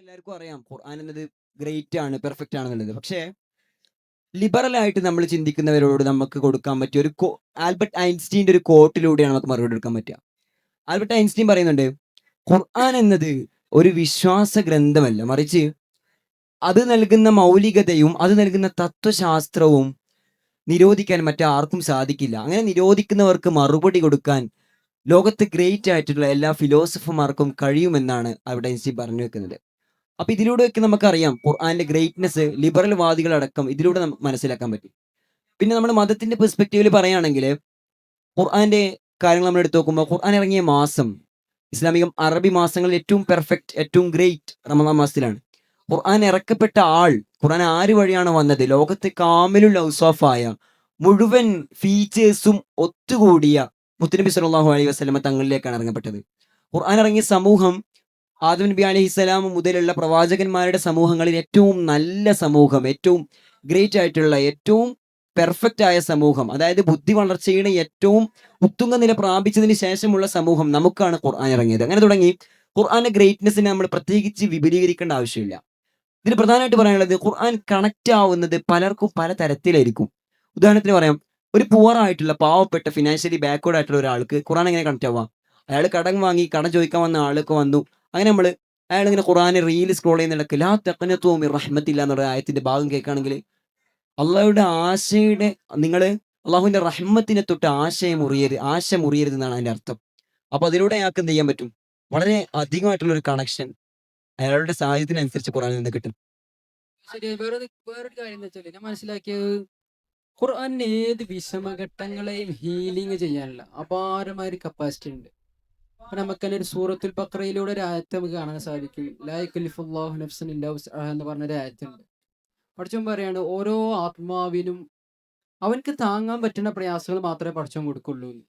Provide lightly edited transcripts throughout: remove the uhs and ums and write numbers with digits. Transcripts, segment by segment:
എല്ലാവർക്കും അറിയാം ഖുർആൻ എന്നത് ഗ്രേറ്റ് ആണ്, പെർഫെക്റ്റ് ആണെന്നുള്ളത്. പക്ഷേ ലിബറൽ ആയിട്ട് നമ്മൾ ചിന്തിക്കുന്നവരോട് നമുക്ക് കൊടുക്കാൻ പറ്റിയ ആൽബർട്ട് ഐൻസ്റ്റീൻ്റെ ഒരു കോട്ടിലൂടെയാണ് നമുക്ക് മറുപടി കൊടുക്കാൻ പറ്റുക. ആൽബർട്ട് ഐൻസ്റ്റീൻ പറയുന്നുണ്ട്, ഖുർആൻ എന്നത് ഒരു വിശ്വാസ ഗ്രന്ഥമല്ല, മറിച്ച് അത് നൽകുന്ന മൗലികതയും അത് നൽകുന്ന തത്വശാസ്ത്രവും നിരോധിക്കാൻ മറ്റാർക്കും സാധിക്കില്ല. അങ്ങനെ നിരോധിക്കുന്നവർക്ക് മറുപടി കൊടുക്കാൻ ലോകത്ത് ഗ്രേറ്റ് ആയിട്ടുള്ള എല്ലാ ഫിലോസഫർമാർക്കും കഴിയുമെന്നാണ് ആൽബർട്ട് ഐൻസ്റ്റീൻ പറഞ്ഞു വെക്കുന്നത്. അപ്പൊ ഇതിലൂടെയൊക്കെ നമുക്കറിയാം ഖുർആന്റെ ഗ്രേറ്റ്നെസ് ലിബറൽ വാദികളടക്കം ഇതിലൂടെ നമുക്ക് മനസ്സിലാക്കാൻ പറ്റും. പിന്നെ നമ്മൾ മതത്തിന്റെ പെർസ്പെക്റ്റീവിൽ പറയുകയാണെങ്കിൽ ഖുർആന്റെ കാര്യങ്ങൾ നമ്മൾ എടുത്തു നോക്കുമ്പോൾ ഖുർആൻ ഇറങ്ങിയ മാസം ഇസ്ലാമികം അറബി മാസങ്ങളിൽ ഏറ്റവും പെർഫെക്റ്റ്, ഏറ്റവും ഗ്രേറ്റ് റമദാൻ മാസത്തിലാണ്. ഖുർആൻ ഇറക്കപ്പെട്ട ആൾ, ഖുർആൻ ആര് വഴിയാണ് വന്നത്, ലോകത്തെ കാമിലുൽ ഔസാഫായ മുഴുവൻ ഫീച്ചേഴ്സും ഒത്തുകൂടിയ മുത്തുനബി സല്ലല്ലാഹു അലൈഹി വസല്ലമ തങ്ങളിലേക്കാണ് ഇറങ്ങപ്പെട്ടത്. ഖുർആൻ ഇറങ്ങിയ സമൂഹം ആദം നബി അലൈഹിസ്സലാം മുതലുള്ള പ്രവാചകന്മാരുടെ സമൂഹങ്ങളിൽ ഏറ്റവും നല്ല സമൂഹം, ഏറ്റവും ഗ്രേറ്റ് ആയിട്ടുള്ള, ഏറ്റവും പെർഫെക്റ്റ് ആയ സമൂഹം, അതായത് ബുദ്ധി വളർച്ചയുടെ ഏറ്റവും ഉത്തുംഗ നില പ്രാപിച്ചതിന് ശേഷമുള്ള സമൂഹം നമുക്കാണ് ഖുർആൻ ഇറങ്ങിയത്. അങ്ങനെ തുടങ്ങി ഖുർആന്റെ ഗ്രേറ്റ്നെസ്സിനെ നമ്മൾ പ്രത്യേകിച്ച് വിപുലീകരിക്കേണ്ട ആവശ്യമില്ല. ഇതിന് പ്രധാനമായിട്ട് പറയാനുള്ളത്, ഖുർആൻ കണക്റ്റ് ആവുന്നത് പലർക്കും പല തരത്തിലായിരിക്കും. ഉദാഹരണത്തിന് പറയാം, ഒരു പുവർ ആയിട്ടുള്ള, പാവപ്പെട്ട, ഫിനാൻഷ്യലി ബാക്ക്വേർഡ് ആയിട്ടുള്ള ഒരാൾക്ക് ഖുർആൻ എങ്ങനെ കണക്റ്റ് ആവാം? അയാൾ കടം വാങ്ങി, കടം ചോദിക്കാൻ വന്ന ആളൊക്കെ വന്നു, അങ്ങനെ നമ്മൾ അയാൾ ഇങ്ങനെ ഖുർആനെ റീൽ സ്ക്രോൾ ചെയ്യുന്നിടക്ക് ലാ തഖ്നതു മിർ റഹ്മത്തില്ല എന്നുള്ള ആയത്തിന്റെ ഭാഗം കേൾക്കുകയാണെങ്കിൽ അള്ളാഹുയുടെ ആശയുടെ, നിങ്ങൾ അള്ളാഹുവിന്റെ റഹ്മത്തിനെ തൊട്ട് ആശ മുറിയരുത് എന്നാണ് അതിന്റെ അർത്ഥം. അപ്പൊ അതിലൂടെ അയാൾക്ക് എന്ത് ചെയ്യാൻ പറ്റും? വളരെ അധികമായിട്ടുള്ള ഒരു കണക്ഷൻ അയാളുടെ സാഹചര്യത്തിനനുസരിച്ച് ഖുർആനിൽ നിന്ന് കിട്ടും. ശരി. വേറൊരു കാര്യം എന്താ വെച്ചാല് ഞാൻ മനസ്സിലാക്കിയത് ഖുർആനിന് ഏത് വിഷമഘട്ടങ്ങളെയും ഹീലിംഗ് ചെയ്യാനുള്ള അപാരമായ ഒരു കപ്പാസിറ്റി ഉണ്ട്. അപ്പൊ നമുക്ക് തന്നെ ഒരു സൂറത്തുൽ ബഖറയിലൂടെ ഒരു ആയത്ത് നമുക്ക് കാണാൻ സാധിക്കും. ലാ യുകല്ലിഫുല്ലാഹു നഫ്സൻ ഇല്ലാ വസ്അഹാ എന്ന് പറഞ്ഞൊരു ആയത്തുണ്ട്. പടച്ചോൻ പറയാണ്, ഓരോ ആത്മാവിനും അവൻക്ക് താങ്ങാൻ പറ്റുന്ന പ്രയാസങ്ങൾ മാത്രമേ പടച്ചോൻ കൊടുക്കുള്ളൂ എന്ന്.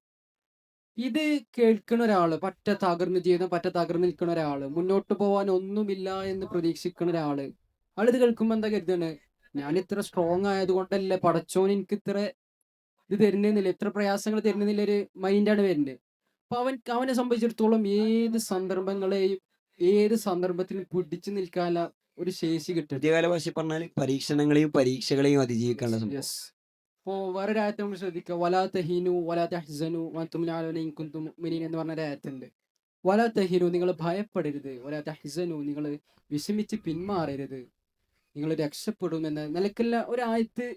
ഇത് കേൾക്കുന്ന ഒരാള്, പറ്റ തകർന്ന് നിൽക്കുന്ന ഒരാള്, മുന്നോട്ട് പോകാൻ ഒന്നുമില്ല എന്ന് പ്രതീക്ഷിക്കുന്ന ഒരാള്, ആളിത് കേൾക്കുമ്പോ എന്താ കരുതാണ്, ഞാൻ ഇത്ര സ്ട്രോങ് ആയത് കൊണ്ടല്ലേ പടച്ചോൻ എനിക്ക് ഇത്ര ഇത് തരുന്നില്ല, ഇത്ര പ്രയാസങ്ങൾ തരുന്നില്ല, ഒരു മൈൻഡാണ് വരുന്നത്. അപ്പൊ അവനെ സംബന്ധിച്ചിടത്തോളം ഏത് സന്ദർഭത്തിലും പിടിച്ചു നിൽക്കാനുള്ള ഒരു ശേഷി കിട്ടും. പുതിയ ഭാഷ പറഞ്ഞാൽ പരീക്ഷണങ്ങളെയും പരീക്ഷകളെയും അതിജീവിക്കാനുള്ള സംഭവം. യെസ്. ഇപ്പോ വേറൊരു ആയത്ത് നമ്മൾ ശ്രദ്ധിക്കുക, വലാ തഹീനു വലാ തഹ്സനു വഅൻതും അലൗന ഇൻ കുൻതും മുഅ്മിനീൻ എന്ന് പറഞ്ഞൊരു ആയത്തുണ്ട്. വലാ തഹീനു, നിങ്ങൾ ഭയപ്പെടരുത്, വലാ തഹ്സനു, നിങ്ങൾ വിഷമിച്ച് പിന്മാറരുത്, നിങ്ങൾ രക്ഷപ്പെടും എന്ന നിലക്കുള്ള ഒരു ആയത്ത്,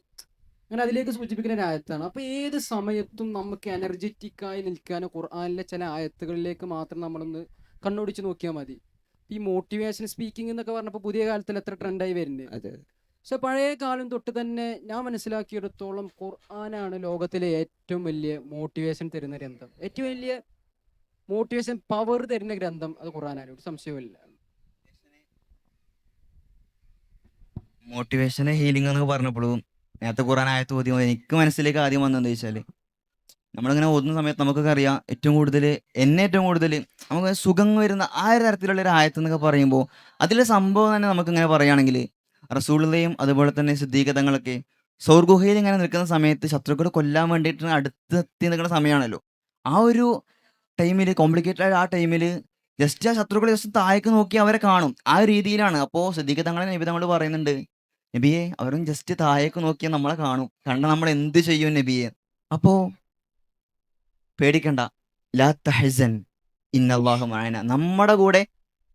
അങ്ങനെ അതിലേക്ക് സൂചിപ്പിക്കുന്ന ഒരു ആയത്താണ്. അപ്പൊ ഏത് സമയത്തും നമുക്ക് എനർജറ്റിക് ആയി നിൽക്കാൻ ഖുർആനിലെ ചില ആയത്തുകളിലേക്ക് മാത്രം നമ്മളൊന്ന് കണ്ണോടിച്ച് നോക്കിയാൽ മതി. ഈ മോട്ടിവേഷൻ സ്പീക്കിംഗ് എന്നൊക്കെ പറഞ്ഞപ്പോൾ പുതിയ കാലത്തിൽ എത്ര ട്രെൻഡായി വരുന്നത്. അതെ. പക്ഷെ പഴയ കാലം തൊട്ട് തന്നെ ഞാൻ മനസ്സിലാക്കിയെടുത്തോളം ഖുർആനാണ് ലോകത്തിലെ ഏറ്റവും വലിയ മോട്ടിവേഷൻ തരുന്ന ഗ്രന്ഥം. ഏറ്റവും വലിയ മോട്ടിവേഷൻ പവർ തരുന്ന ഗ്രന്ഥം അത് ഖുർആനാണ്, ഒരു സംശയവുമില്ല. മോട്ടിവേഷന് ഹീലിംഗ് എന്നൊക്കെ പറഞ്ഞപ്പോഴും നേരത്തെ ഖുറാൻ ആയത്ത് ഓതിയപ്പോൾ എനിക്ക് മനസ്സിലേക്ക് ആദ്യം വന്നതെന്ന് വെച്ചാൽ, നമ്മളിങ്ങനെ ഓതുന്ന സമയത്ത് നമുക്കൊക്കെ അറിയാം, ഏറ്റവും കൂടുതൽ നമുക്ക് സുഖം വരുന്ന ആ ഒരു തരത്തിലുള്ള ഒരു ആയത്ത് എന്നൊക്കെ പറയുമ്പോൾ അതിലെ സംഭവം തന്നെ നമുക്കിങ്ങനെ പറയുകയാണെങ്കിൽ, റസൂലുള്ളയും അതുപോലെ തന്നെ സിദ്ദീഖതങ്ങളൊക്കെ സൗർഗുഹയിൽ ഇങ്ങനെ നിൽക്കുന്ന സമയത്ത് ശത്രുക്കളെ കൊല്ലാൻ വേണ്ടിയിട്ട് അടുത്തെത്തി നിൽക്കുന്ന സമയമാണല്ലോ. ആ ഒരു ടൈമിൽ, കോംപ്ലിക്കേറ്റഡ് ആയ ആ ടൈമിൽ ജസ്റ്റ് ആ ശത്രുക്കളെ ജസ്റ്റ് താഴേക്ക് നോക്കി അവരെ കാണും. ആ ഒരു രീതിയിലാണ്. അപ്പോൾ സിദ്ദീഖതങ്ങളെ നബി തങ്ങൾ പറയുന്നുണ്ട്, നബിയെ അവരും ജസ്റ്റ് താഴേക്ക് നോക്കിയാൽ നമ്മളെ കാണും, കണ്ട നമ്മൾ എന്ത് ചെയ്യും നബിയെ. അപ്പോൾ പേടിക്കണ്ട, ലാ തഹസൻ ഇന്നല്ലാഹു മഅന, നമ്മുടെ കൂടെ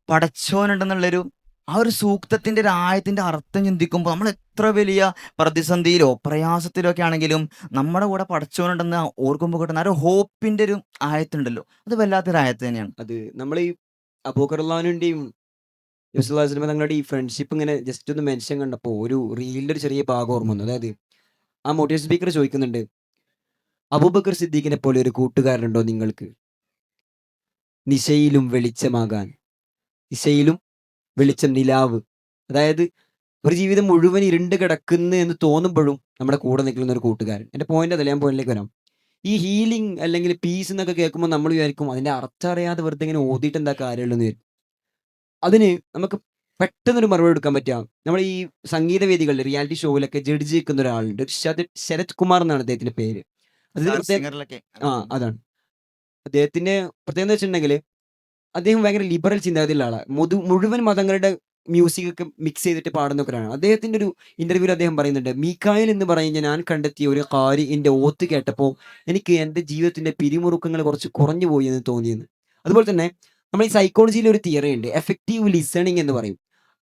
പടച്ചോനുണ്ടെന്നുള്ളൊരു ആ ഒരു സൂക്തത്തിന്റെ ഒരു ആയത്തിന്റെ അർത്ഥം ചിന്തിക്കുമ്പോൾ നമ്മൾ എത്ര വലിയ പ്രതിസന്ധിയിലോ പ്രയാസത്തിലോ ഒക്കെ ആണെങ്കിലും നമ്മുടെ കൂടെ പടച്ചോനുണ്ടെന്ന് ഓർക്കുമ്പോൾ കിട്ടുന്ന ആ ഒരു ഹോപ്പിന്റെ ഒരു ആയത്തുണ്ടല്ലോ, അത് വല്ലാത്തൊരു ആയത്ത് തന്നെയാണ്. അത് നമ്മൾ ഈ അബൂഖറുല്ലാനുടെയും തങ്ങളുടെ ഈ ഫ്രണ്ട്ഷിപ്പ് ഇങ്ങനെ ജസ്റ്റ് ഒന്ന് മെൻഷൻ കണ്ടപ്പോൾ ഒരു റീലിന്റെ ഒരു ചെറിയ ഭാഗം ഓർമ്മ വന്നു. അതായത് ആ മോട്ടിവേഷൻ സ്പീക്കർ ചോദിക്കുന്നുണ്ട്, അബൂബക്കർ സിദ്ദീഖിനെ പോലെ ഒരു കൂട്ടുകാരനുണ്ടോ നിങ്ങൾക്ക്, നിശയിലും വെളിച്ചമാകാൻ, ദിശയിലും വെളിച്ചം, നിലാവ്. അതായത് ഒരു ജീവിതം മുഴുവൻ ഇരുണ്ട് കിടക്കുന്നു എന്ന് തോന്നുമ്പോഴും നമ്മുടെ കൂടെ നിൽക്കുന്ന ഒരു കൂട്ടുകാരൻ. എൻ്റെ പോയിന്റ് അതല്ല, ഞാൻ പോയിന്റിലേക്ക് വരാം. ഈ ഹീലിംഗ് അല്ലെങ്കിൽ പീസ് എന്നൊക്കെ കേൾക്കുമ്പോൾ നമ്മൾ വിചാരിക്കും അതിന്റെ അർത്ഥം അറിയാതെ വെറുതെ ഇങ്ങനെ ഓതിയിട്ട് എന്താ കാര്യമുള്ളൂ എന്ന് വിചാരിക്കും. അതിന് നമുക്ക് പെട്ടെന്നൊരു മറുപടി എടുക്കാൻ പറ്റുക, നമ്മൾ ഈ സംഗീത വേദികളിൽ, റിയാലിറ്റി ഷോയിലൊക്കെ ജഡ്ജി നിൽക്കുന്ന ഒരാളുണ്ട്, ശരത് കുമാർ എന്നാണ് അദ്ദേഹത്തിന്റെ പേര്. അദ്ദേഹത്തിന് പ്രത്യേക സിംഗറിലൊക്കെ അതാണ് അദ്ദേഹത്തിന്റെ പ്രത്യേകത എന്ന് വെച്ചിട്ടുണ്ടെങ്കിൽ അദ്ദേഹം ഭയങ്കര ലിബറൽ ചിന്താഗതിയുള്ള ആളാണ്. മുഴുവൻ മതങ്ങളുടെ മ്യൂസിക് ഒക്കെ മിക്സ് ചെയ്തിട്ട് പാടുന്ന ഒരാളാണ്. അദ്ദേഹത്തിന്റെ ഒരു ഇന്റർവ്യൂവിൽ അദ്ദേഹം പറയുന്നുണ്ട്, മീക്കായിൽ എന്ന് പറയുന്ന ഞാൻ കണ്ടെത്തിയ ഒരു ഖാരിഇന്റെ ഓത്ത് കേട്ടപ്പോൾ എനിക്ക് എൻ്റെ ജീവിതത്തിന്റെ പിരിമുറുക്കങ്ങൾ കുറച്ച് കുറഞ്ഞു പോയി എന്ന് തോന്നിയെന്ന്. അതുപോലെ തന്നെ നമ്മൾ ഈ സൈക്കോളജിയിൽ ഒരു തിയറി ഉണ്ട്, എഫക്റ്റീവ് ലിസണിങ് എന്ന് പറയും.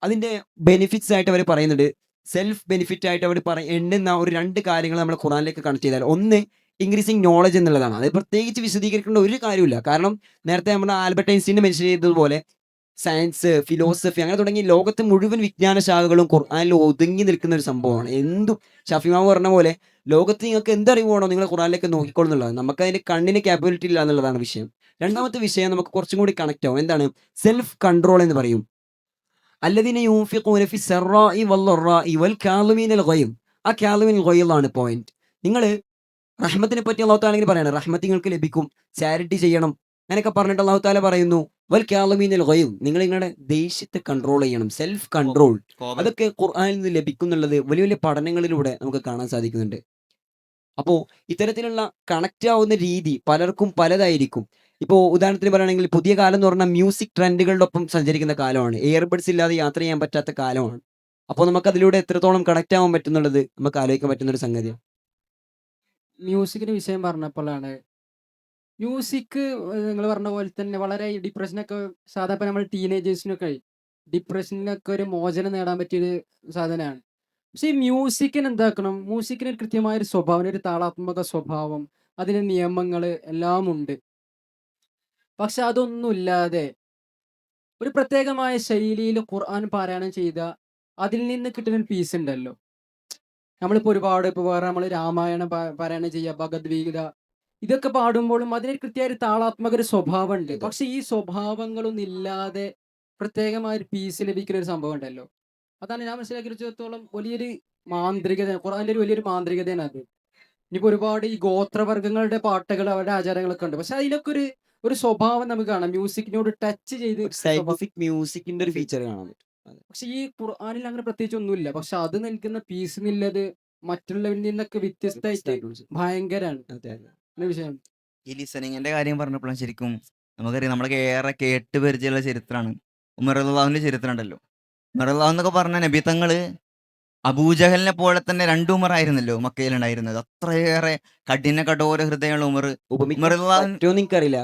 അതിന്റെ ബെനിഫിറ്റ്സ് ആയിട്ട് അവർ പറയുന്നുണ്ട്, സെൽഫ് ബെനിഫിറ്റ് ആയിട്ട് അവർ എണ്ണുന്ന ഒരു 2 കാര്യങ്ങൾ നമ്മൾ ഖുറാനിലേക്ക് കണക്ട് ചെയ്താൽ, ഒന്ന് ഇൻക്രീസിങ് നോളജ് എന്നുള്ളതാണ്. അത് പ്രത്യേകിച്ച് വിശദീകരിക്കേണ്ട ഒരു കാര്യമില്ല. കാരണം നേരത്തെ നമ്മൾ ആൽബർട്ട് ഐൻസ്റ്റീൻ മെൻഷൻ ചെയ്തതുപോലെ സയൻസ്, ഫിലോസഫി അങ്ങനെ തുടങ്ങി ലോകത്തെ മുഴുവൻ വിജ്ഞാന ശാഖകളും ഖുർആനിൽ ഒതുങ്ങി നിൽക്കുന്ന ഒരു സംഭവമാണ്. എന്തും ഷഫീമാവ് പറഞ്ഞ പോലെ ലോകത്ത് നിങ്ങൾക്ക് എന്തറിവ് വേണോ നിങ്ങൾ ഖുർആനിലേക്ക് നോക്കിക്കോളും എന്നുള്ളതാണ്. നമുക്ക് അതിന്റെ കണ്ണിന് ക്യാപ്പബിലിറ്റി ഇല്ല എന്നുള്ളതാണ് വിഷയം. രണ്ടാമത്തെ വിഷയം നമുക്ക് കുറച്ചും കൂടി കണക്ട് ആവും. എന്താണ് സെൽഫ് കൺട്രോൾ എന്ന് പറയും. അല്ലദീന യൂൻഫിഖൂന ഫി സറാഇ വല്ലറാഇ വൽ കാളിമീനൽ ഗൈദ്. ആ കാളിമീനൽ ഗൈദ് ആണ് പോയിന്റ്. നിങ്ങൾ റഹ്മത്തിനെ പറ്റി അല്ലാഹു തആല പറയാണ്, റഹ്മത്ത് നിങ്ങൾക്ക് ലഭിക്കും, ചാരിറ്റി ചെയ്യണം അങ്ങനെയൊക്കെ പറഞ്ഞിട്ട് അല്ലാഹു തആല പറയുന്നു വൽ കാളിമീനൽ ഗൈദ്, നിങ്ങൾ നിങ്ങളുടെ ദേഷ്യത്തെ കൺട്രോൾ ചെയ്യണം, സെൽഫ് കൺട്രോൾ. അതൊക്കെ ഖുർആനിൽ നിന്ന് ലഭിക്കുന്നുള്ളത് വലിയ വലിയ പഠനങ്ങളിലൂടെ നമുക്ക് കാണാൻ സാധിക്കുന്നുണ്ട്. അപ്പോൾ ഇത്തരത്തിലുള്ള കണക്റ്റ് ആവുന്ന രീതി പലർക്കും പലതായിരിക്കും. ഇപ്പോൾ ഉദാഹരണത്തിന് പറയുകയാണെങ്കിൽ പുതിയ കാലം എന്ന് പറഞ്ഞാൽ മ്യൂസിക് ട്രെൻഡുകളുടെ ഒപ്പം സഞ്ചരിക്കുന്ന കാലമാണ്. എയർബഡ്സ് ഇല്ലാതെ യാത്ര ചെയ്യാൻ പറ്റാത്ത കാലമാണ്. അപ്പോൾ നമുക്ക് അതിലൂടെ എത്രത്തോളം കണക്റ്റ് ആവാൻ പറ്റുന്നുള്ളത് നമുക്ക് ആലോചിക്കാൻ പറ്റുന്ന ഒരു സംഗതിയാണ്. മ്യൂസിക്കിന്റെ വിഷയം പറഞ്ഞപ്പോഴാണ്, മ്യൂസിക് നിങ്ങൾ പറഞ്ഞ പോലെ തന്നെ വളരെ ഡിപ്രഷനൊക്കെ സാധാരണ നമ്മൾ ടീനേജേഴ്സിനൊക്കെ ഡിപ്രഷനൊക്കെ ഒരു മോചനം നേടാൻ പറ്റിയൊരു സാധനമാണ്. പക്ഷെ ഈ മ്യൂസിക്കിന് എന്താക്കണം, മ്യൂസിക്കിന് ഒരു കൃത്യമായ ഒരു സ്വഭാവം, ഒരു താളാത്മക സ്വഭാവം, അതിന് നിയമങ്ങൾ എല്ലാം ഉണ്ട്. പക്ഷെ അതൊന്നുമില്ലാതെ ഒരു പ്രത്യേകമായ ശൈലിയിൽ ഖുർആൻ പാരായണം ചെയ്ത അതിൽ നിന്ന് കിട്ടുന്ന ഒരു പീസ് ഉണ്ടല്ലോ. നമ്മളിപ്പോൾ ഒരുപാട് ഇപ്പോൾ വേറെ നമ്മൾ രാമായണം പാരായണം ചെയ്യുക, ഭഗവത്ഗീത, ഇതൊക്കെ പാടുമ്പോഴും അതിന് കൃത്യമായ ഒരു താളാത്മക ഒരു സ്വഭാവം ഉണ്ട്. പക്ഷെ ഈ സ്വഭാവങ്ങളൊന്നും ഇല്ലാതെ പ്രത്യേകമായ ഒരു പീസ് ലഭിക്കുന്ന ഒരു സംഭവം ഉണ്ടല്ലോ. അതാണ് ഞാൻ മനസ്സിലാക്കിയെടുത്തോളം വലിയൊരു മാന്ത്രികത, ഖുർആന്റെ ഒരു വലിയൊരു മാന്ത്രികതയാണ് അത്. ഇനിയിപ്പോ ഒരുപാട് ഈ ഗോത്രവർഗ്ഗങ്ങളുടെ പാട്ടുകൾ, അവരുടെ ആചാരങ്ങളൊക്കെ ഉണ്ട്. പക്ഷെ അതിലൊക്കെ ഒരു സ്വഭാവം നമുക്ക് കാണാം, മ്യൂസിക്കിനോട് ടച്ച് ചെയ്ത് സയന്റിഫിക് മ്യൂസിക്കിന്റെ ഒരു ഫീച്ചർ കാണാൻ പറ്റും. പക്ഷെ ഈ ഖുർആനിൽ അങ്ങനെ പ്രത്യേകിച്ച് ഒന്നുമില്ല. പക്ഷെ അത് നൽകുന്ന പീസ് എന്നുള്ളത് മറ്റുള്ളവരിൽ നിന്നൊക്കെ വ്യത്യസ്തമായിട്ട് ഭയങ്കരാണ് വിഷയം. ഈ ലിസണിങ്ങിന്റെ കാര്യം പറഞ്ഞപ്പോഴും ശരിക്കും നമുക്കറിയാം, നമ്മളൊക്കെ ഏറെ കേട്ട് പരിചയമുള്ള ചരിത്രമാണ് ഉമർ റളിയല്ലാഹുവിന്റെ ചരിത്രം ഉണ്ടല്ലോ. ഉമർ റളിയല്ലാഹു എന്നൊക്കെ പറഞ്ഞ നബിതങ്ങള് അബൂജഹലിനെ പോലെ തന്നെ 2 ഉമർ ആയിരുന്നല്ലോ മക്കയിലുണ്ടായിരുന്നത്. അത്രയേറെ കഠോര ഹൃദയമുള്ള ഉമർ. എനിക്കറിയില്ല,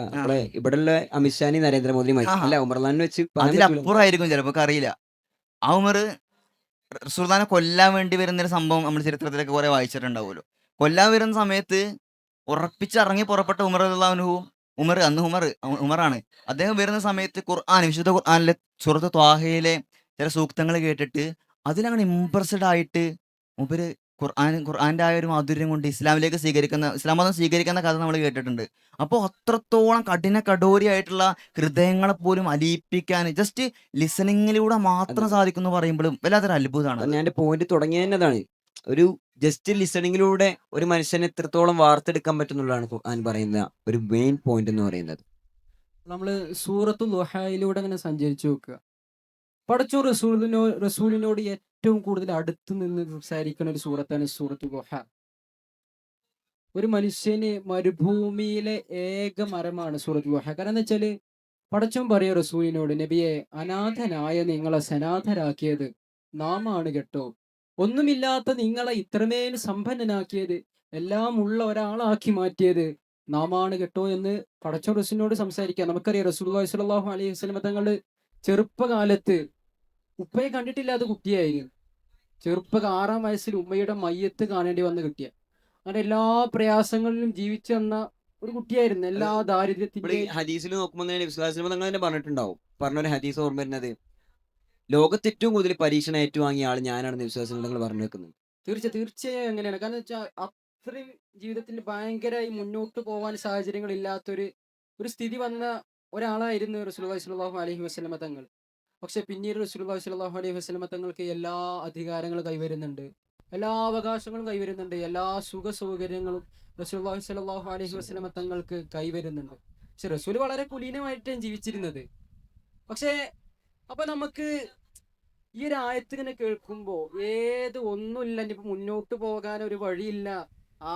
ഇവിടെയുള്ള അമിത്ഷാനി നരേന്ദ്രമോദി അല്ല ഉമർലാൻ വെച്ച് അതിലപ്പുറമായിരിക്കും ചിലപ്പോൾ, അറിയില്ല. ആ ഉമർ റസൂലുള്ളാഹിനെ കൊല്ലാൻ വേണ്ടി വരുന്നൊരു സംഭവം നമ്മൾ ചരിത്രത്തിലൊക്കെ കുറെ വായിച്ചിട്ടുണ്ടാവുമല്ലോ. കൊല്ലാൻ വരുന്ന സമയത്ത് ഉറപ്പിച്ചിറങ്ങി പുറപ്പെട്ട ഉമർ റളിയല്ലാഹു അൻഹു, ഉമറാണ്. അദ്ദേഹം വരുന്ന സമയത്ത് വിശുദ്ധ ഖുർആനിലെ സൂറത്ത് ത്വാഹയിലെ ചില സൂക്തങ്ങൾ കേട്ടിട്ട് അതിലങ്ങനെ ഇംപ്രസ്ഡ് ആയിട്ട് മൂപ്പര് ഖുർആന്റെ ആ ഒരു മാധുര്യം കൊണ്ട് ഇസ്ലാം മതം സ്വീകരിക്കുന്ന കഥ നമ്മൾ കേട്ടിട്ടുണ്ട്. അപ്പോൾ അത്രത്തോളം കഠോരിയായിട്ടുള്ള ഹൃദയങ്ങളെ പോലും അലിയിപ്പിക്കാൻ ജസ്റ്റ് ലിസണിങ്ങിലൂടെ മാത്രം സാധിക്കുന്നു പറയുമ്പോഴും വല്ലാത്തൊരു അത്ഭുതമാണ്. ഞാൻ പോയിന്റ് തുടങ്ങിയതാണ്, ഒരു ജസ്റ്റ് ലിസണിങ്ങിലൂടെ ഒരു മനുഷ്യനെ എത്രത്തോളം വാർത്തെടുക്കാൻ പറ്റുന്നുള്ളതാണ് ഖുർആൻ പറയുന്ന ഒരു മെയിൻ പോയിന്റ് എന്ന് പറയുന്നത്. നമ്മള് സൂറത്തുൽ ദുഹായിലൂടെ അങ്ങനെ സഞ്ചരിച്ചു നോക്കുക. പടച്ചോൻ റസൂലിനോട് ഏറ്റവും കൂടുതൽ അടുത്ത് നിന്ന് സംസാരിക്കുന്ന ഒരു സൂറത്താണ് സൂറത്തുൽ ദുഹ. ഒരു മനുഷ്യന് മരുഭൂമിയിലെ ഏക മരമാണ് സൂറത്തുൽ ദുഹ. കാരണം എന്താ വെച്ചാല് പടച്ചോൻ പറയ റസൂലിനോട്, നബിയെ, അനാഥനായ നിങ്ങളെ സനാഥരാക്കിയത് നാമാണ് കേട്ടോ, ഒന്നുമില്ലാത്ത നിങ്ങളെ ഇത്രമേൽ സമ്പന്നനാക്കിയത്, എല്ലാം ഉള്ള ഒരാളാക്കി മാറ്റിയത് നാമാണ് കേട്ടോ എന്ന് പടച്ചോൻ റസൂലിനോട് സംസാരിക്കാം. നമുക്കറിയാം റസൂലുള്ളാഹി സ്വല്ലല്ലാഹു അലൈഹി വസല്ലം തങ്ങളുടെ ചെറുപ്പകാലത്ത് ഉപ്പയെ കണ്ടിട്ടില്ലാത്ത കുട്ടിയായിരുന്നു. 6 വയസ്സിൽ ഉമ്മയുടെ മയ്യത്ത് കാണേണ്ടി വന്ന കുട്ടിയ. അങ്ങനെ എല്ലാ പ്രയാസങ്ങളിലും ജീവിച്ചു വന്ന ഒരു കുട്ടിയായിരുന്നു. എല്ലാ ദാരിദ്ര്യത്തിന്റെ ഹദീസിൽ നോക്കുമ്പോൾ തന്നെ പറഞ്ഞിട്ടുണ്ടാവും. പറഞ്ഞൊരു ഹദീസ് ഓർമ്മ വരുന്നത്, ലോകത്ത് ഏറ്റവും കൂടുതൽ പരീക്ഷണം ഏറ്റുവാങ്ങിയ ആൾ ഞാനാണെന്ന് വിശ്വാസം പറഞ്ഞു വെക്കുന്നത്. തീർച്ചയായും അങ്ങനെയാണ്. കാരണം വെച്ചാൽ അത്രയും ജീവിതത്തിൽ ഭയങ്കരമായി മുന്നോട്ട് പോകാൻ സാഹചര്യങ്ങൾ ഇല്ലാത്തൊരു സ്ഥിതി വന്ന ഒരാളായിരുന്നു റസൂലുള്ളാഹി സ്വല്ലല്ലാഹു അലൈഹി വസല്ലം തങ്ങൾ. പക്ഷെ പിന്നീട് റസൂലുള്ളാഹി സ്വല്ലല്ലാഹു അലൈഹി വസല്ലം തങ്ങൾക്ക് എല്ലാ അധികാരങ്ങളും കൈവരുന്നുണ്ട്, എല്ലാ അവകാശങ്ങളും കൈവരുന്നുണ്ട്, എല്ലാ സുഖ സൗകര്യങ്ങളും റസൂലുള്ളാഹി സ്വല്ലല്ലാഹു അലൈഹി വസല്ലം തങ്ങൾക്ക് കൈവരുന്നുണ്ട്. പക്ഷെ റസൂൽ വളരെ കുലീനമായിട്ടാണ് ജീവിച്ചിരുന്നത്. പക്ഷേ അപ്പൊ നമുക്ക് ഈ ഒരു ആയത്ത് ഇങ്ങനെ കേൾക്കുമ്പോ ഒന്നുമില്ല, ഇനിയിപ്പോ മുന്നോട്ട് പോകാൻ ഒരു വഴിയില്ല,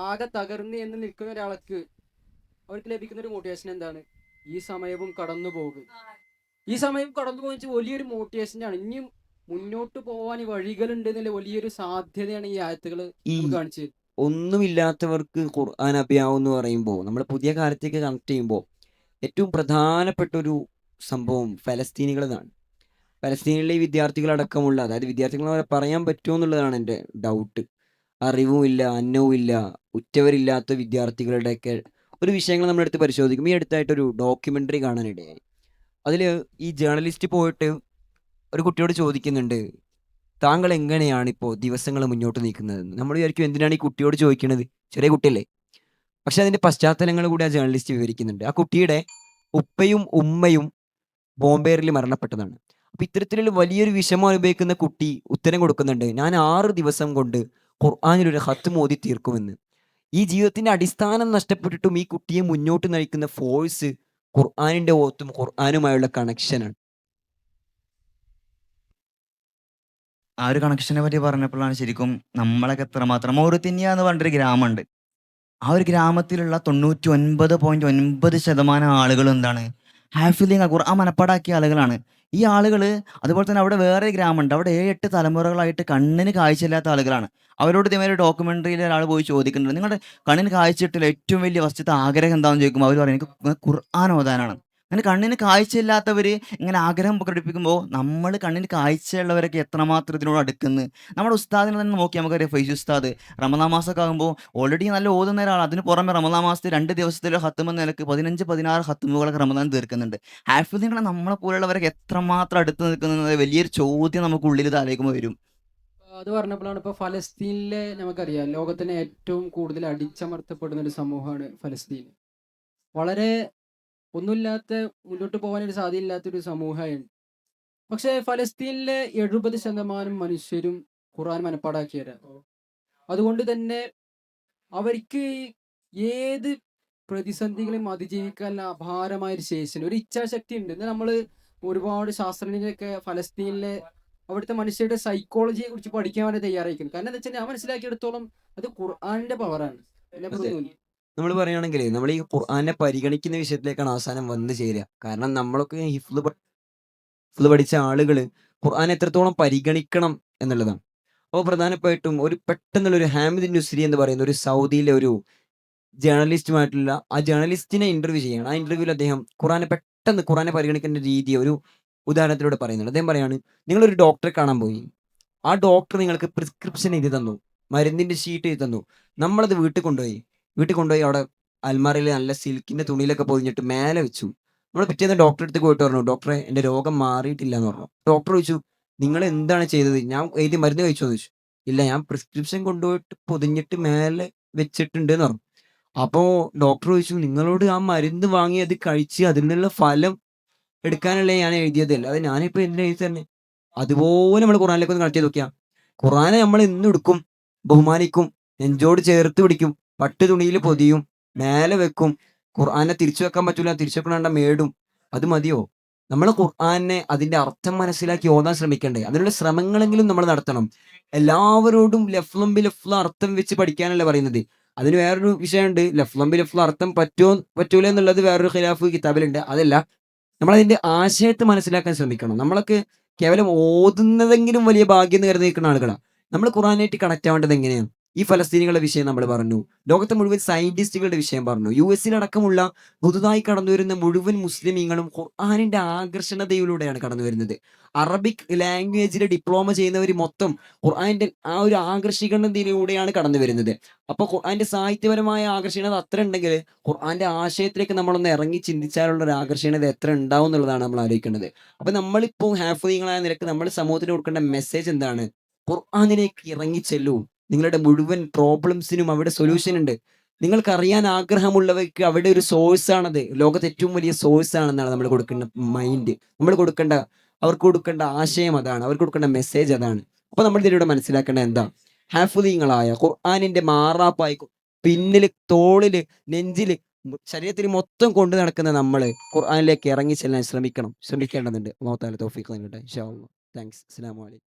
ആകെ തകർന്ന് എന്ന് നിൽക്കുന്ന ഒരാൾക്ക് അവർക്ക് ലഭിക്കുന്ന ഒരു മോട്ടിവേഷൻ എന്താണ്? ഈ സമയവും കടന്നു പോകും. ഈ സമയം കടന്നു പോകുന്ന വലിയൊരു മോട്ടിവേഷനാണ്. ഇനിയും മുന്നോട്ട് പോകാൻ വഴികളുണ്ട് എന്നുള്ള വലിയൊരു സാധ്യതയാണ് ഈ ആയത്തുകൾ ഈ നമുക്ക് കാണിച്ചു തരുന്നത്. ഒന്നുമില്ലാത്തവർക്ക് ഖുർആൻ അഭിയാവും എന്ന് പറയുമ്പോൾ നമ്മൾ പുതിയ കാലത്തേക്ക് കണക്ട് ചെയ്യുമ്പോൾ ഏറ്റവും പ്രധാനപ്പെട്ട ഒരു സംഭവം ഫലസ്തീനികളെന്നാണ്. പലസ്തീനിലെ ഈ വിദ്യാർത്ഥികളടക്കമുള്ള, അതായത് വിദ്യാർത്ഥികൾ എന്ന് പറയാൻ പറ്റുമോ എന്നുള്ളതാണ് എൻ്റെ ഡൗട്ട്. അറിവും ഇല്ല, അന്നവും ഇല്ല, ഉറ്റവരില്ലാത്ത വിദ്യാർത്ഥികളുടെയൊക്കെ ഒരു വിഷയങ്ങൾ നമ്മളെടുത്ത് പരിശോധിക്കും. ഈ അടുത്തായിട്ടൊരു ഡോക്യുമെൻ്ററി കാണാനിടയായി. അതിൽ ഈ ജേർണലിസ്റ്റ് പോയിട്ട് ഒരു കുട്ടിയോട് ചോദിക്കുന്നുണ്ട്, താങ്കൾ എങ്ങനെയാണ് ഇപ്പോൾ ദിവസങ്ങൾ മുന്നോട്ട് നീക്കുന്നതെന്ന്. നമ്മൾ വിചാരിക്കും എന്തിനാണ് ഈ കുട്ടിയോട് ചോദിക്കുന്നത്, ചെറിയ കുട്ടിയല്ലേ. പക്ഷെ അതിൻ്റെ പശ്ചാത്തലങ്ങൾ കൂടി ആ ജേർണലിസ്റ്റ് വിവരിക്കുന്നുണ്ട്. ആ കുട്ടിയുടെ ഉപ്പയും ഉമ്മയും ബോംബേറിൽ മരണപ്പെട്ടതാണ്. അപ്പൊ ഇത്തരത്തിലുള്ള വലിയൊരു വിഷമം അനുഭവിക്കുന്ന കുട്ടി ഉത്തരം കൊടുക്കുന്നുണ്ട്, ഞാൻ 6 ദിവസം കൊണ്ട് ഖുർആനിലൊരു ഖത്ം ഓതി തീർക്കുമെന്ന്. ഈ ജീവിതത്തിന്റെ അടിസ്ഥാനം നഷ്ടപ്പെട്ടിട്ടും ഈ കുട്ടിയെ മുന്നോട്ട് നയിക്കുന്ന ഫോഴ്സ് ഖുർആനിന്റെ ഓത്തും ഖുർആനുമായുള്ള കണക്ഷനാണ്. ആ ഒരു കണക്ഷനെ പറ്റി പറഞ്ഞപ്പോഴാണ് ശരിക്കും നമ്മളൊക്കെ എത്രമാത്രം മൗറിത്തന്യ എന്ന് പറഞ്ഞൊരു ഗ്രാമമുണ്ട്. ആ ഒരു ഗ്രാമത്തിലുള്ള 99.9% ആളുകൾ എന്താണ്, ഹാഫിലിങ് ഖുർആൻ മനപ്പാടാക്കിയ ആളുകളാണ്. ഈ ആളുകൾ അതുപോലെ തന്നെ അവിടെ വേറെ ഗ്രാമമുണ്ട്, അവിടെ 7-8 തലമുറകളായിട്ട് കണ്ണിന് കാഴ്ചയില്ലാത്ത ആളുകളാണ്. അവരോട് ഇതേമാതിരി ഡോക്യുമെൻ്ററിയിൽ ഒരാൾ പോയി ചോദിക്കുന്നുണ്ട്, നിങ്ങളുടെ കണ്ണിന് കാഴ്ചയിട്ടില്ല ഏറ്റവും വലിയ ഫസ്റ്റത്തെ ആഗ്രഹം എന്താണെന്ന് ചോദിക്കുമ്പോൾ അവർ പറയും, എനിക്ക് ഖുർആൻ ഓതാനാണ്. അങ്ങനെ കണ്ണിന് കാഴ്ചയില്ലാത്തവർ ഇങ്ങനെ ആഗ്രഹം പ്രകടിപ്പിക്കുമ്പോൾ നമ്മൾ കണ്ണിന് കാഴ്ചയുള്ളവരൊക്കെ എത്രമാത്രം ഇതിനോട് അടുക്കുന്നു. നമ്മുടെ ഉസ്താദിനെ തന്നെ നോക്കി നമുക്കറിയാം, ഫൈസി ഉസ്താദ് റമദാൻ മാസമൊക്കെ ആകുമ്പോൾ ഓൾറെഡി നല്ല ഓതുന്ന ഒരാൾ, അതിന് പുറമെ റമദാൻ മാസത്തിൽ 2 ദിവസത്തിലെ ഹത്തും എന്ന നിലക്ക് 15-16 ഹത്തുമുകളൊക്കെ റമദാൻ തീർക്കുന്നുണ്ട്. ഹാഫിദിങ്ങളെ നമ്മളെ പോലുള്ളവരൊക്കെ എത്രമാത്രം അടുത്ത് നിൽക്കുന്നത് വലിയൊരു ചോദ്യം നമുക്കുള്ളിൽ ഇത് ആലോചിക്കുമ്പോൾ വരും. അത് പറഞ്ഞപ്പോഴാണ് ഇപ്പോൾ ഫലസ്തീനിലെ നമുക്കറിയാം, ലോകത്തിന് ഏറ്റവും കൂടുതൽ അടിച്ചമർത്തപ്പെടുന്ന ഒരു സമൂഹമാണ് ഫലസ്തീൻ. വളരെ ഒന്നുമില്ലാത്ത, മുന്നോട്ട് പോകാനൊരു സാധ്യതയില്ലാത്തൊരു സമൂഹമാണ്. പക്ഷേ ഫലസ്തീനിലെ 70% മനുഷ്യരും ഖുർആൻ മനപ്പാടാക്കിയവരാണ്. അതുകൊണ്ട് തന്നെ അവർക്ക് ഏത് പ്രതിസന്ധികളെയും അതിജീവിക്കാനുള്ള അപാരമായൊരു ശേഷിയുണ്ട്, ഒരു ഇച്ഛാശക്തി ഉണ്ട്. ഇന്ന് നമ്മൾ ഒരുപാട് ശാസ്ത്രജ്ഞരൊക്കെ ഫലസ്തീനിലെ അവിടുത്തെ മനുഷ്യരുടെ സൈക്കോളജിയെ കുറിച്ച് പഠിക്കാൻ വേണ്ടി തയ്യാറായിരിക്കുന്നു. കാരണം എന്താ വെച്ചാൽ ഞാൻ മനസ്സിലാക്കിയെടുത്തോളം അത് ഖുർആനിന്റെ പവറാണ്. അതെ, നമ്മൾ പറയുകയാണെങ്കിൽ നമ്മൾ ഈ ഖുർആനെ പരിഗണിക്കുന്ന വിഷയത്തിലേക്കാണ് അവസാനം വന്നു ചേരുക. കാരണം നമ്മളൊക്കെ ഹിഫ്ള് പഠിച്ച ആളുകൾ ഖുർആൻ എത്രത്തോളം പരിഗണിക്കണം എന്നുള്ളതാണ്. അപ്പോൾ പ്രധാനമായിട്ടും ഒരു പെട്ടെന്നുള്ളൊരു ഹാമിദ് നുസ്രി എന്ന് പറയുന്ന ഒരു സൗദിയിലെ ഒരു ജേർണലിസ്റ്റുമായിട്ടുള്ള ആ ജേർണലിസ്റ്റിനെ ഇന്റർവ്യൂ ചെയ്യണം. ആ ഇന്റർവ്യൂവിൽ അദ്ദേഹം ഖുറാനെ പരിഗണിക്കേണ്ട രീതി ഒരു ഉദാഹരണത്തിലൂടെ പറയുന്നുണ്ട്. അദ്ദേഹം പറയാണ്, നിങ്ങളൊരു ഡോക്ടറെ കാണാൻ പോയി, ആ ഡോക്ടർ നിങ്ങൾക്ക് പ്രിസ്ക്രിപ്ഷൻ എഴുതി തന്നു, മരുന്നിന്റെ ഷീറ്റ് എഴുതി തന്നു. നമ്മളത് വീട്ടിൽ കൊണ്ടുപോയി അവിടെ അൽമാരയിൽ നല്ല സിൽക്കിന്റെ തുണിയിലൊക്കെ പൊതിഞ്ഞിട്ട് മേലെ വെച്ചു. നമ്മൾ പിറ്റേന്ന് ഡോക്ടറെ അടുത്ത് പോയിട്ട് പറഞ്ഞു, ഡോക്ടറെ എൻ്റെ രോഗം മാറിയിട്ടില്ല എന്ന് പറഞ്ഞു. ഡോക്ടർ ചോദിച്ചു, നിങ്ങൾ എന്താണ് ചെയ്തത്, ഞാൻ എഴുതി മരുന്ന് കഴിച്ചോ എന്ന് ചോദിച്ചു. ഇല്ല, ഞാൻ പ്രിസ്ക്രിപ്ഷൻ കൊണ്ടുപോയിട്ട് പൊതിഞ്ഞിട്ട് മേലെ വെച്ചിട്ടുണ്ട് എന്ന് പറഞ്ഞു. അപ്പോ ഡോക്ടർ ചോദിച്ചു, നിങ്ങളോട് ആ മരുന്ന് വാങ്ങി അത് കഴിച്ച് അതിൽ നിന്നുള്ള ഫലം എടുക്കാനല്ലേ ഞാൻ എഴുതിയത്, അല്ലാതെ ഞാനിപ്പോ എന്തിനാ എഴുതി തന്നെ. അതുപോലെ നമ്മൾ ഖുറാനിലേക്ക് ഒന്ന് കണക്ട് ചെയ്ത് നോക്കിയാ, ഖുറാനെ നമ്മൾ എന്നും എടുക്കും, ബഹുമാനിക്കും, നെഞ്ചോട് ചേർത്ത് പിടിക്കും, പട്ട് തുണിയിൽ പൊതിയും, മേലെ വെക്കും. ഖുർആനെ തിരിച്ചു വെക്കാൻ പറ്റൂല, തിരിച്ചു വെക്കണ മേടും. അത് മതിയോ? നമ്മൾ ഖുർആനെ അതിന്റെ അർത്ഥം മനസ്സിലാക്കി ഓതാൻ ശ്രമിക്കണ്ടേ? അതിനുള്ള ശ്രമങ്ങളെങ്കിലും നമ്മൾ നടത്തണം. എല്ലാവരോടും ലഫ്ലം അർത്ഥം വെച്ച് പഠിക്കാനല്ല പറയുന്നത്. അതിന് വേറൊരു വിഷയമുണ്ട്, ലഫ്ലം അർത്ഥം പറ്റൂല എന്നുള്ളത് വേറൊരു ഖിലാഫ് കിതാബിലുണ്ട്. അതല്ല, നമ്മളതിന്റെ ആശയത്തെ മനസ്സിലാക്കാൻ ശ്രമിക്കണം. നമ്മളൊക്കെ കേവലം ഓതുന്നതെങ്കിലും വലിയ ഭാഗ്യം എന്ന് കരുതി നിൽക്കുന്ന ആളുകളാണ്. നമ്മൾ ഖുറാനായിട്ട് കണക്ട് ആവേണ്ടത് എങ്ങനെയാണ്? ഈ ഫലസ്തീനികളുടെ വിഷയം നമ്മൾ പറഞ്ഞു, ലോകത്തെ മുഴുവൻ സയന്റിസ്റ്റുകളുടെ വിഷയം പറഞ്ഞു, യുഎസിലടക്കമുള്ള പുതുതായി കടന്നു വരുന്ന മുഴുവൻ മുസ്ലിമീങ്ങളും ഖുർആനിന്റെ ആകർഷണതയിലൂടെയാണ് കടന്നു വരുന്നത്. അറബിക് ലാംഗ്വേജിൽ ഡിപ്ലോമ ചെയ്യുന്നവർ മൊത്തം ഖുർആനിന്റെ ആ ഒരു ആകർഷിക്കണതയിലൂടെയാണ് കടന്നു വരുന്നത്. അപ്പോൾ ഖുർആന്റെ സാഹിത്യപരമായ ആകർഷണീയത അത്ര ഉണ്ടെങ്കിൽ ഖുർആന്റെ ആശയത്തിലേക്ക് നമ്മളൊന്ന് ഇറങ്ങി ചിന്തിച്ചാലുള്ള ഒരു ആകർഷണീയത എത്ര ഉണ്ടാവും എന്നുള്ളതാണ് നമ്മൾ ആലോചിക്കേണ്ടത്. അപ്പൊ നമ്മളിപ്പോൾ ഹാഫിളീങ്ങളായ നിലക്ക് നമ്മൾ സമൂഹത്തിന് കൊടുക്കേണ്ട മെസ്സേജ് എന്താണ്? ഖുർആനിലേക്ക് ഇറങ്ങി ചെല്ലൂ. നിങ്ങളുടെ മുഴുവൻ പ്രോബ്ലംസിനും അവിടെ സൊല്യൂഷൻ ഉണ്ട്. നിങ്ങൾക്കറിയാൻ ആഗ്രഹമുള്ളവർക്ക് അവിടെ ഒരു സോഴ്സ് ആണത്. ലോകത്തെ ഏറ്റവും വലിയ സോഴ്സ് ആണെന്നാണ് നമ്മൾ കൊടുക്കേണ്ട മൈൻഡ്. അവർക്ക് കൊടുക്കേണ്ട ആശയം അതാണ്, അവർക്ക് കൊടുക്കേണ്ട മെസ്സേജ് അതാണ്. അപ്പൊ നമ്മൾ ഇതിലൂടെ മനസ്സിലാക്കേണ്ട എന്താ? ഹാഫിളീങ്ങളായ ഖുർആനിന്റെ മാറാപ്പായി പിന്നില്, തോളില്, നെഞ്ചില്, ശരീരത്തിൽ മൊത്തം കൊണ്ട് നടക്കുന്ന നമ്മള് ഖുർആനിലേക്ക് ഇറങ്ങി ചെല്ലാൻ ശ്രമിക്കേണ്ടതുണ്ട്. അല്ലാഹു തആല തൗഫീഖ് നൽകട്ടെ. ഇൻഷാ അല്ലാഹ്. താങ്ക്സ്. അസ്സലാമു അലൈക്കും.